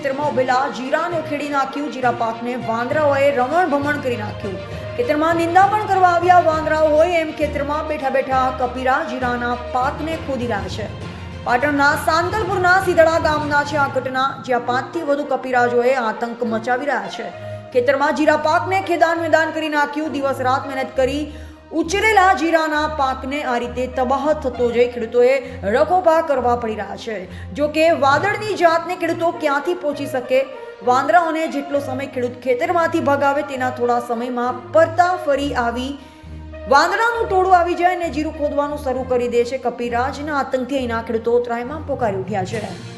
ખેતરમાં ઉભેલા જીરાને ઉખેડી નાખ્યું। જીરા પાકને વાંદરાઓએ રમણ ભમણ કરી નાખ્યું। ખેતરમાં નિંદા પણ કરવા આવ્યા વાંદરાઓ હોય એમ ખેતરમાં બેઠા બેઠા કપીરા જીરાના પાકને ખોદી રહ્યા છે। પાટણના સાંતલપુરના સીધડા ગામના છે આ ઘટના, જ્યાં 5 થી વધુ કપીરાજોએ આતંક મચાવી રહ્યા છે। ખેતરમાં જીરા પાકને ખેદાન મેદાન કરી નાખ્યું। દિવસ રાત મહેનત કરી ઉછરેલા જીરાના પાકને આ રીતે તબાહ થતો જોઈ ખેડૂતોએ રખોપા કરવા પડી રહ્યા છે। જો કે વાદળની જાતને ખેડૂતો ક્યાંથી પહોંચી શકે? વાંદરાઓને જેટલો સમય ખેડૂત ખેતરમાંથી ભગાવે તેના થોડા સમયમાં પરતા ફરી આવી વાંદરાનું ટોળું આવી જાય અને જીરું ખોદવાનું શરૂ કરી દે છે। કપીરાજના આતંકથી અહીંના ખેડૂતો ત્રાહિમામ પોકારી ઉઠ્યા છે।